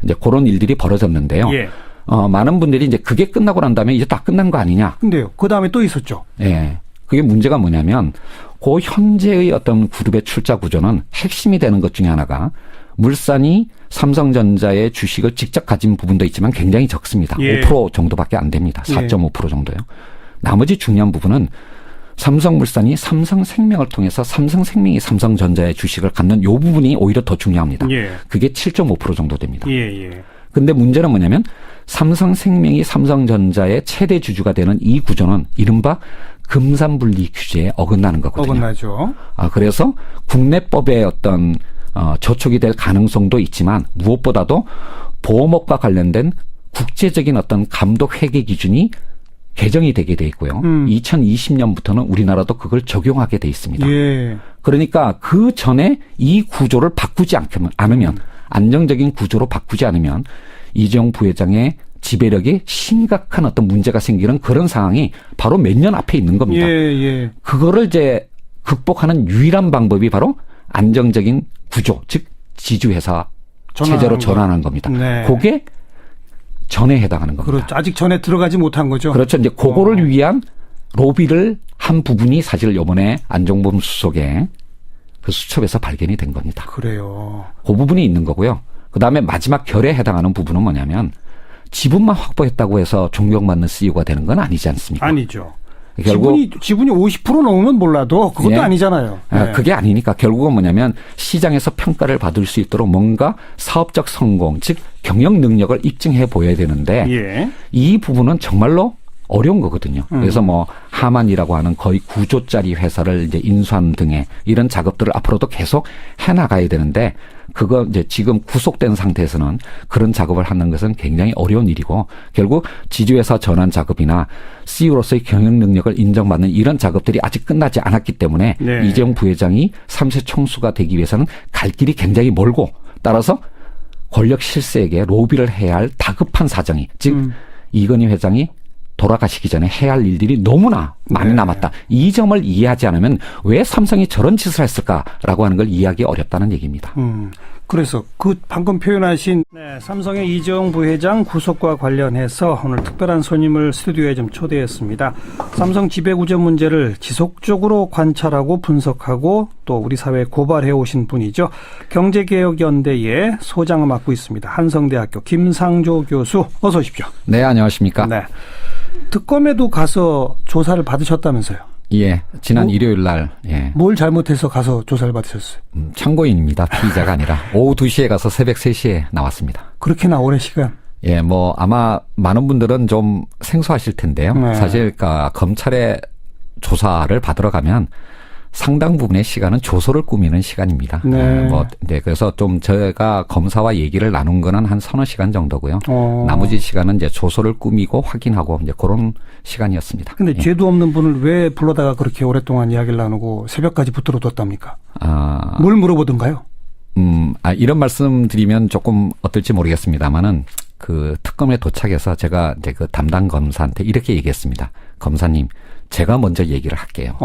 이제 그런 일들이 벌어졌는데요. 많은 분들이 이제 그게 끝나고 난 다음에 이제 다 끝난 거 아니냐. 근데요. 그 다음에 또 있었죠. 그게 문제가 뭐냐면 그 현재의 어떤 그룹의 출자 구조는 핵심이 되는 것 중에 하나가 물산이 삼성전자의 주식을 직접 가진 부분도 있지만 굉장히 적습니다. 5% 정도밖에 안 됩니다. 4.5% 정도요. 나머지 중요한 부분은 삼성물산이 삼성생명을 통해서 삼성생명이 삼성전자의 주식을 갖는 이 부분이 오히려 더 중요합니다. 그게 7.5% 정도 됩니다. 근데 문제는 뭐냐면 삼성생명이 삼성전자의 최대 주주가 되는 이 구조는 이른바 금산분리 규제에 어긋나는 거거든요. 어긋나죠. 그래서 국내법의 어떤 저촉이 될 가능성도 있지만 무엇보다도 보험업과 관련된 국제적인 어떤 감독 회계 기준이 개정이 되게 돼 있고요. 2020년부터는 우리나라도 그걸 적용하게 돼 있습니다. 예. 그러니까 그 전에 이 구조를 바꾸지 않으면 안정적인 구조로 바꾸지 않으면 이재용 부회장의 지배력에 심각한 어떤 문제가 생기는 그런 상황이 바로 몇 년 앞에 있는 겁니다. 예. 그거를 이제 극복하는 유일한 방법이 바로 안정적인 구조, 즉 지주회사 체제로 전환한 겁니다. 네. 그게 전에 해당하는 겁니다. 그렇죠. 아직 전에 들어가지 못한 거죠. 그렇죠. 이제 그거를 위한 로비를 한 부분이 사실 이번에 안종범 수석의 그 수첩에서 발견이 된 겁니다. 그래요. 그 부분이 있는 거고요. 그다음에 마지막 결에 해당하는 부분은 뭐냐면 지분만 확보했다고 해서 존경받는 CEO가 되는 건 아니지 않습니까? 아니죠. 결국 지분이 50% 넘으면 몰라도 그것도 예. 아니잖아요. 네. 그게 아니니까 결국은 뭐냐면 시장에서 평가를 받을 수 있도록 뭔가 사업적 성공, 즉 경영 능력을 입증해 보여야 되는데 예. 이 부분은 정말로 어려운 거거든요. 그래서 뭐 하만이라고 하는 거의 9조짜리 회사를 이제 인수하는 등의 이런 작업들을 앞으로도 계속 해나가야 되는데 그거 이제 지금 구속된 상태에서는 그런 작업을 하는 것은 굉장히 어려운 일이고 결국 지주회사 전환 작업이나 CEO로서의 경영 능력을 인정받는 이런 작업들이 아직 끝나지 않았기 때문에 네. 이재용 부회장이 3세 총수가 되기 위해서는 갈 길이 굉장히 멀고 따라서 권력 실세에게 로비를 해야 할 다급한 사정이 즉 이건희 회장이 돌아가시기 전에 해야 할 일들이 너무나 많이 남았다. 이 점을 이해하지 않으면 왜 삼성이 저런 짓을 했을까라고 하는 걸 이해하기 어렵다는 얘기입니다. 그래서 그 방금 표현하신 삼성의 이재용 부회장 구속과 관련해서 오늘 특별한 손님을 스튜디오에 좀 초대했습니다. 삼성 지배구조 문제를 지속적으로 관찰하고 분석하고 또 우리 사회에 고발해 오신 분이죠. 경제개혁연대의 소장을 맡고 있습니다. 한성대학교 김상조 교수 어서 오십시오. 네, 안녕하십니까. 네. 특검에도 가서 조사를 받으셨다면서요? 예, 지난 일요일 날. 예. 뭘 잘못해서 가서 조사를 받으셨어요? 참고인입니다. 피의자가 아니라 오후 2시에 가서 새벽 3시에 나왔습니다. 그렇게나 오랜 시간? 예, 뭐 아마 많은 분들은 좀 생소하실 텐데요. 네. 사실 검찰의 조사를 받으러 가면 상당 부분의 시간은 조서를 꾸미는 시간입니다. 네. 그래서 좀 저희가 검사와 얘기를 나눈 거는 한 서너 시간 정도고요. 나머지 시간은 이제 조서를 꾸미고 확인하고 이제 그런 시간이었습니다. 근데 죄도 없는 분을 왜 불러다가 그렇게 오랫동안 이야기를 나누고 새벽까지 붙들어 뒀답니까? 뭘 물어보던가요? 이런 말씀 드리면 조금 어떨지 모르겠습니다만은 그 특검에 도착해서 제가 이제 그 담당 검사한테 이렇게 얘기했습니다. 검사님, 제가 먼저 얘기를 할게요.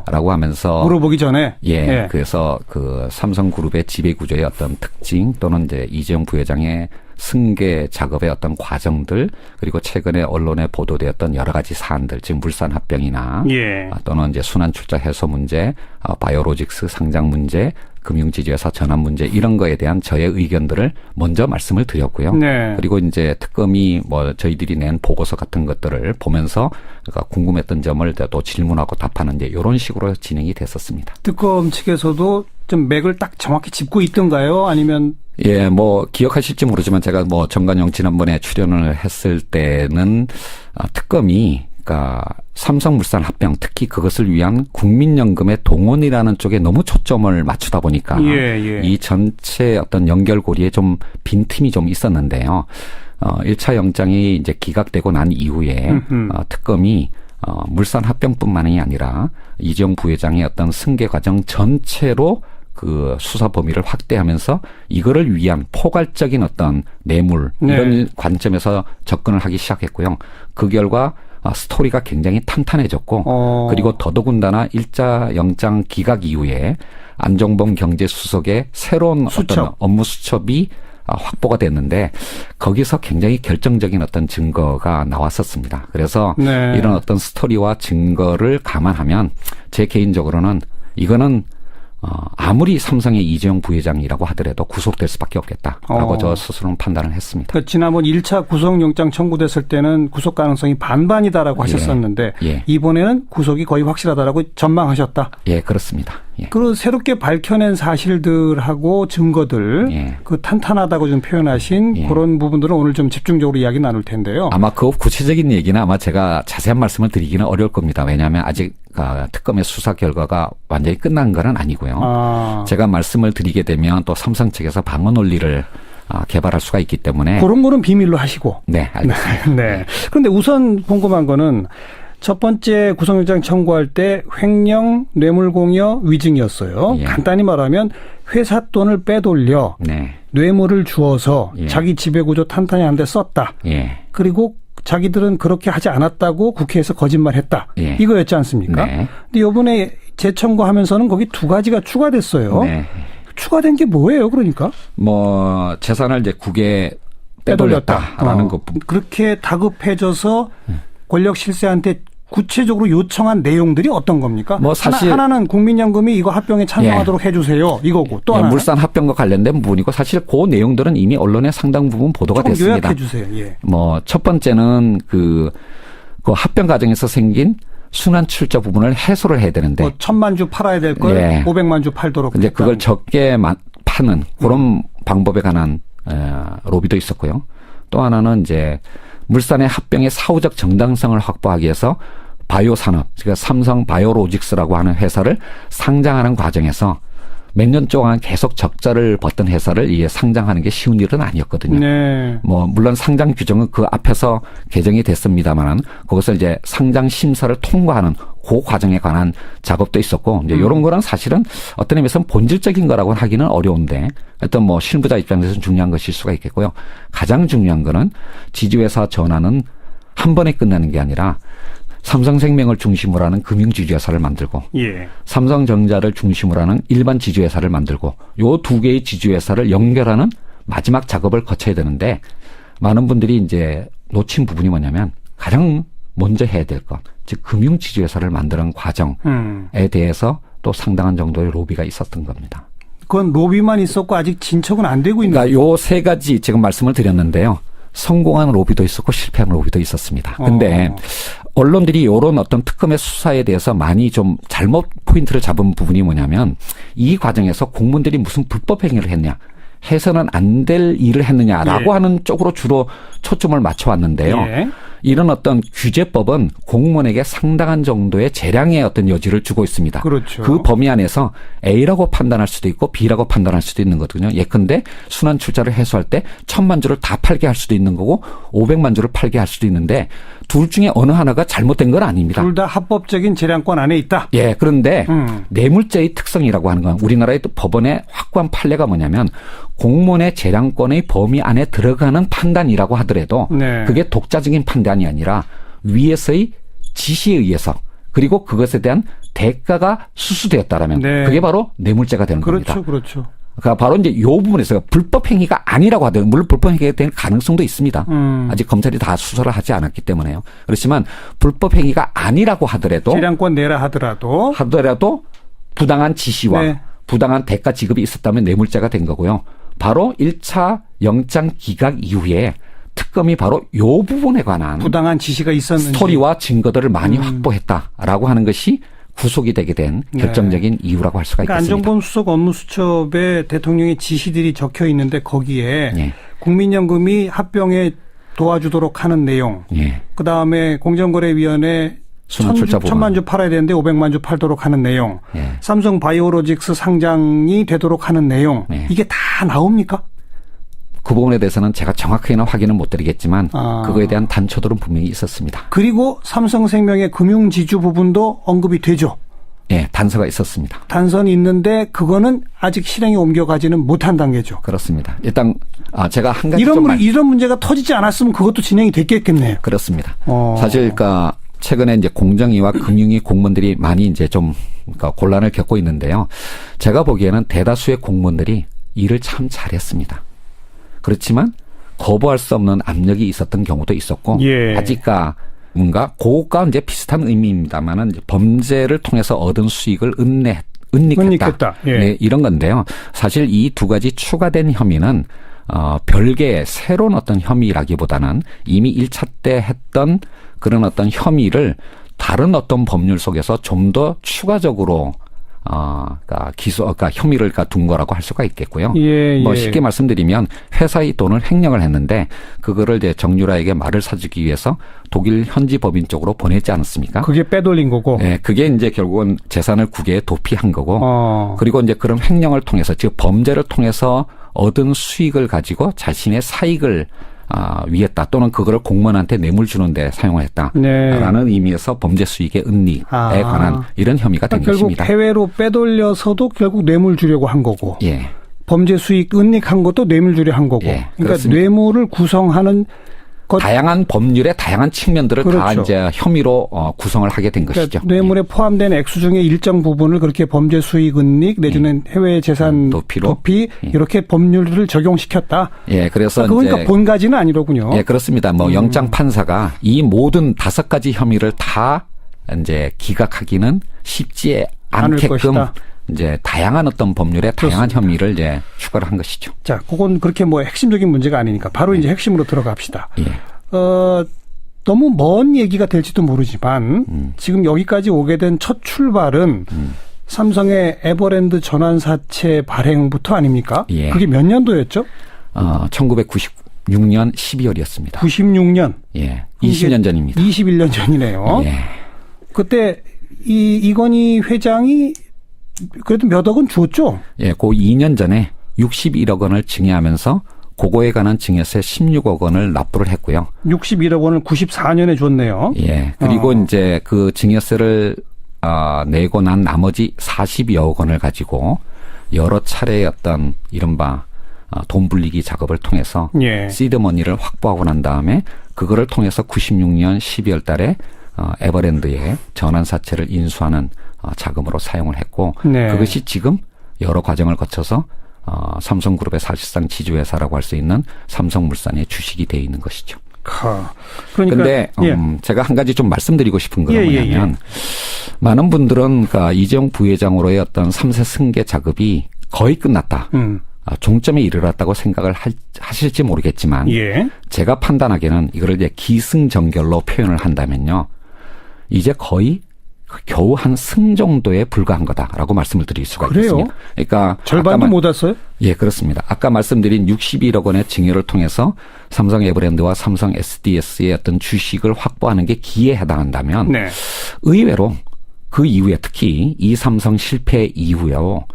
라고 하면서. 물어보기 전에? 예. 그래서 그 삼성그룹의 지배구조의 어떤 특징 또는 이제 이재용 부회장의 승계 작업의 어떤 과정들 그리고 최근에 언론에 보도되었던 여러 가지 사안들 즉 물산 합병이나 예. 또는 이제 순환 출자 해소 문제, 바이오로직스 상장 문제, 금융지주회사 전환 문제 이런 거에 대한 저의 의견들을 먼저 말씀을 드렸고요. 네. 그리고 이제 특검이 뭐 저희들이 낸 보고서 같은 것들을 보면서 그러니까 궁금했던 점을 또 질문하고 답하는 이제 이런 식으로 진행이 됐었습니다. 특검 측에서도 좀 맥을 딱 정확히 짚고 있던가요? 아니면 예, 뭐 기억하실지 모르지만 제가 뭐 정관용 지난번에 출연을 했을 때는 특검이 그러니까 삼성물산 합병 특히 그것을 위한 국민연금의 동원이라는 쪽에 너무 초점을 맞추다 보니까 이 전체 어떤 연결고리에 좀 빈틈이 좀 있었는데요. 1차 영장이 이제 기각되고 난 이후에 특검이 물산 합병뿐만이 아니라 이재용 부회장의 어떤 승계 과정 전체로 그 수사 범위를 확대하면서 이거를 위한 포괄적인 어떤 뇌물 이런 관점에서 접근을 하기 시작했고요. 그 결과 스토리가 굉장히 탄탄해졌고 그리고 더더군다나 1차 영장 기각 이후에 안종범 경제수석의 새로운 수첩. 어떤 업무 수첩이 확보가 됐는데 거기서 굉장히 결정적인 어떤 증거가 나왔었습니다. 그래서 이런 어떤 스토리와 증거를 감안하면 제 개인적으로는 이거는 아무리 삼성의 이재용 부회장이라고 하더라도 구속될 수밖에 없겠다라고 저 스스로는 판단을 했습니다. 그러니까 지난번 1차 구속영장 청구됐을 때는 구속 가능성이 반반이다라고 하셨었는데 이번에는 구속이 거의 확실하다라고 전망하셨다. 예, 그렇습니다. 예. 그리고 새롭게 밝혀낸 사실들하고 증거들 그 탄탄하다고 좀 표현하신 그런 부분들은 오늘 좀 집중적으로 이야기 나눌 텐데요. 아마 그 구체적인 얘기는 아마 제가 자세한 말씀을 드리기는 어려울 겁니다. 왜냐하면 아직 특검의 수사 결과가 완전히 끝난 건 아니고요. 제가 말씀을 드리게 되면 또 삼성 측에서 방어 논리를 개발할 수가 있기 때문에 그런 거는 비밀로 하시고. 네, 알겠습니다. 네. 그런데 우선 궁금한 거는 첫 번째 구속영장 청구할 때 횡령, 뇌물공여, 위증이었어요. 예. 간단히 말하면 회사 돈을 빼돌려 네. 뇌물을 주어서 예. 자기 지배구조 탄탄히 하는 데 썼다. 예. 그리고 자기들은 그렇게 하지 않았다고 국회에서 거짓말했다. 예. 이거였지 않습니까? 네. 근데 이번에 재청구하면서는 거기 두 가지가 추가됐어요. 네. 추가된 게 뭐예요, 그러니까? 뭐 재산을 이제 국에 빼돌렸다라는 것. 그렇게 다급해져서 권력 실세한테 구체적으로 요청한 내용들이 어떤 겁니까? 뭐 사실 하나는 국민연금이 이거 합병에 찬성하도록 해주세요. 이거고 또 하나 물산 합병과 관련된 부분이고 사실 그 내용들은 이미 언론에 상당 부분 보도가 조금 됐습니다. 요약해 주세요. 예. 뭐 첫 번째는 그 합병 과정에서 생긴 순환 출자 부분을 해소를 해야 되는데 뭐 1,000만 주 팔아야 될 걸 예. 500만 주 팔도록. 이제 그걸 적게 파는 그런 방법에 관한 로비도 있었고요. 또 하나는 이제 물산의 합병의 사후적 정당성을 확보하기 위해서 바이오 산업, 그러니까 삼성 바이오로직스라고 하는 회사를 상장하는 과정에서 몇 년 동안 계속 적자를 벌던 회사를 이게 상장하는 게 쉬운 일은 아니었거든요. 네. 뭐 물론 상장 규정은 그 앞에서 개정이 됐습니다만은 거기서 이제 상장 심사를 통과하는 그 과정에 관한 작업도 있었고 이제 이런 거는 사실은 어떤 의미에서는 본질적인 거라고는 하기는 어려운데 어떤 뭐 실무자 입장에서는 중요한 것일 수가 있겠고요. 가장 중요한 거는 지주회사 전환은 한 번에 끝나는 게 아니라 삼성생명을 중심으로 하는 금융지주회사를 만들고 예. 삼성전자를 중심으로 하는 일반 지주회사를 만들고 요 두 개의 지주회사를 연결하는 마지막 작업을 거쳐야 되는데 많은 분들이 이제 놓친 부분이 뭐냐면 가장 먼저 해야 될 것, 즉 금융지주회사를 만드는 과정에 대해서 또 상당한 정도의 로비가 있었던 겁니다. 그건 로비만 있었고 아직 진척은 안 되고 있는 그러니까 요 세 가지 지금 말씀을 드렸는데요. 성공한 로비도 있었고 실패한 로비도 있었습니다. 근데 언론들이 이런 어떤 특검의 수사에 대해서 많이 좀 잘못 포인트를 잡은 부분이 뭐냐면 이 과정에서 공무원들이 무슨 불법 행위를 했냐, 해서는 안 될 일을 했느냐라고 예. 하는 쪽으로 주로 초점을 맞춰왔는데요. 예. 이런 어떤 규제법은 공무원에게 상당한 정도의 재량의 어떤 여지를 주고 있습니다. 그렇죠. 그 범위 안에서 A라고 판단할 수도 있고 B라고 판단할 수도 있는 거거든요. 예컨대 순환 출자를 해소할 때 1,000만 주를 다 팔게 할 수도 있는 거고 500만 주를 팔게 할 수도 있는데 둘 중에 어느 하나가 잘못된 건 아닙니다. 둘 다 합법적인 재량권 안에 있다. 예, 그런데 뇌물죄의 특성이라고 하는 건 우리나라의 또 법원의 확고한 판례가 뭐냐면 공무원의 재량권의 범위 안에 들어가는 판단이라고 하더라도 네. 그게 독자적인 판단이 아니라 위에서의 지시에 의해서 그리고 그것에 대한 대가가 수수되었다라면 네. 그게 바로 뇌물죄가 되는 그렇죠, 겁니다. 그렇죠. 그러니까 바로 이제 이 부분에서 불법 행위가 아니라고 하더라도 물론 불법 행위가 될 가능성도 있습니다. 아직 검찰이 다 수사를 하지 않았기 때문에요. 그렇지만 불법 행위가 아니라고 하더라도 재량권 내라 하더라도 부당한 지시와 네. 부당한 대가 지급이 있었다면 뇌물죄가 된 거고요. 바로 1차 영장 기각 이후에 특검이 바로 이 부분에 관한 부당한 지시가 있었는지 스토리와 증거들을 많이 확보했다라고 하는 것이 구속이 되게 된 결정적인 이유라고 할 수가 그러니까 있겠습니다. 안정범 수석 업무수첩에 대통령의 지시들이 적혀 있는데 거기에 예. 국민연금이 합병에 도와주도록 하는 내용, 예. 그다음에 공정거래위원회 순환 출자 1,000만 주 팔아야 되는데 500만 주 팔도록 하는 내용, 예. 삼성 바이오로직스 상장이 되도록 하는 내용, 예. 이게 다 나옵니까? 그 부분에 대해서는 제가 정확하게는 확인은 못 드리겠지만 그거에 대한 단초들은 분명히 있었습니다. 그리고 삼성생명의 금융지주 부분도 언급이 되죠. 예, 단서가 있었습니다. 단선이 있는데 그거는 아직 실행에 옮겨가지는 못한 단계죠. 그렇습니다. 일단 제가 한 가지 이런 문제가 터지지 않았으면 그것도 진행이 됐겠네요. 그렇습니다. 사실 그러니까 최근에 이제 공정위와 금융위 공무원들이 많이 이제 좀 그러니까 곤란을 겪고 있는데요. 제가 보기에는 대다수의 공무원들이 일을 참 잘했습니다. 그렇지만 거부할 수 없는 압력이 있었던 경우도 있었고 예. 아직까 뭔가 그것과 이제 비슷한 의미입니다만은 범죄를 통해서 얻은 수익을 은닉했다. 예. 네, 이런 건데요. 사실 이 두 가지 추가된 혐의는 별개의 새로운 어떤 혐의라기보다는 이미 1차 때 했던 그런 어떤 혐의를 다른 어떤 법률 속에서 좀 더 추가적으로 그러니까 혐의를 둔 거라고 할 수가 있겠고요. 예, 뭐 예. 쉽게 말씀드리면 회사의 돈을 횡령을 했는데 그거를 이제 정유라에게 말을 사주기 위해서 독일 현지 법인 쪽으로 보냈지 않았습니까? 그게 빼돌린 거고. 네, 그게 이제 결국은 재산을 국외에 도피한 거고. 그리고 이제 그런 횡령을 통해서 즉 범죄를 통해서 얻은 수익을 가지고 자신의 사익을 위했다 또는 그거를 공무원한테 뇌물 주는데 사용을 했다라는 네. 의미에서 범죄 수익의 은닉에 관한 이런 혐의가 된 결국 것입니다. 해외로 빼돌려서도 결국 뇌물 주려고 한 거고 예. 범죄 수익 은닉한 것도 뇌물 주려 한 거고 예, 그러니까 그렇습니다. 뇌물을 구성하는 다양한 법률의 다양한 측면들을 다 그렇죠. 이제 혐의로 구성을 하게 된 것이죠. 그러니까 뇌물에 포함된 액수 중에 일정 부분을 그렇게 범죄 수익 은닉 내지는 해외 재산 도피 이렇게 법률을 적용시켰다. 예, 그래서 그러니까 본가지는 아니로군요. 예, 그렇습니다. 뭐 영장 판사가 이 모든 5가지 혐의를 다 이제 기각하기는 쉽지 않게끔 이제 다양한 어떤 법률의 다양한 혐의를 이제 추가를 한 것이죠. 자, 그건 그렇게 뭐 핵심적인 문제가 아니니까 바로 이제 핵심으로 들어갑시다. 예. 너무 먼 얘기가 될지도 모르지만 지금 여기까지 오게 된 첫 출발은 삼성의 에버랜드 전환사채 발행부터 아닙니까? 예. 그게 몇 년도였죠? 1996년 12월이었습니다. 96년. 예. 20년 전입니다. 21년 전이네요. 예. 그때 이건희 회장이 그래도 몇 억은 주었죠? 예, 그 2년 전에 61억 원을 증여하면서 그거에 관한 증여세 16억 원을 납부를 했고요. 61억 원을 94년에 줬네요. 예. 그리고 이제 그 증여세를 내고 난 나머지 40여억 원을 가지고 여러 차례의 어떤 이른바 돈 불리기 작업을 통해서 예. 시드머니를 확보하고 난 다음에 그거를 통해서 96년 12월 달에 에버랜드에 전환사채를 인수하는 자금으로 사용을 했고 네. 그것이 지금 여러 과정을 거쳐서 삼성그룹의 사실상 지주회사라고 할 수 있는 삼성물산의 주식이 되어 있는 것이죠. 그런데 제가 한 가지 좀 말씀드리고 싶은 건 뭐냐면 많은 분들은 그러니까 이재용 부회장으로의 어떤 3세 승계 작업이 거의 끝났다. 종점에 이르렀다고 생각을 하실지 모르겠지만 제가 판단하기에는 이거를 이제 기승전결로 표현을 한다면요. 이제 거의 겨우 한 승 정도에 불과한 거다라고 말씀을 드릴 수가 있습니다. 그러니까 절반도 못 왔어요? 예, 그렇습니다. 아까 말씀드린 61억 원의 증여를 통해서 삼성 에버랜드와 삼성 SDS의 어떤 주식을 확보하는 게 기회에 해당한다면 의외로 그 이후에 특히 이 삼성 실패 이후요.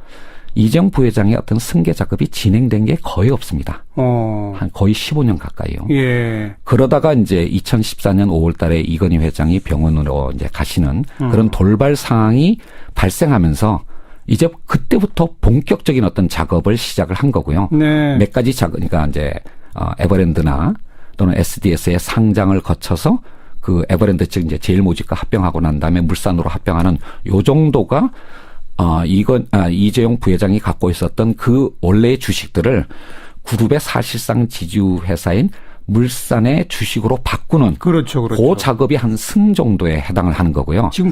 이재용 부회장의 어떤 승계 작업이 진행된 게 거의 없습니다. 한 거의 15년 가까이요. 예. 그러다가 이제 2014년 5월 달에 이건희 회장이 병원으로 이제 가시는 그런 돌발 상황이 발생하면서 이제 그때부터 본격적인 어떤 작업을 시작을 한 거고요. 몇 가지 그러니까 이제 에버랜드나 또는 SDS의 상장을 거쳐서 그 에버랜드 즉 이제 제일모직과 합병하고 난 다음에 물산으로 합병하는 요 정도가 이재용 부회장이 갖고 있었던 그 원래의 주식들을 그룹의 사실상 지주회사인 물산의 주식으로 바꾸는 그렇죠. 그 작업이 한 승 정도에 해당을 하는 거고요. 지금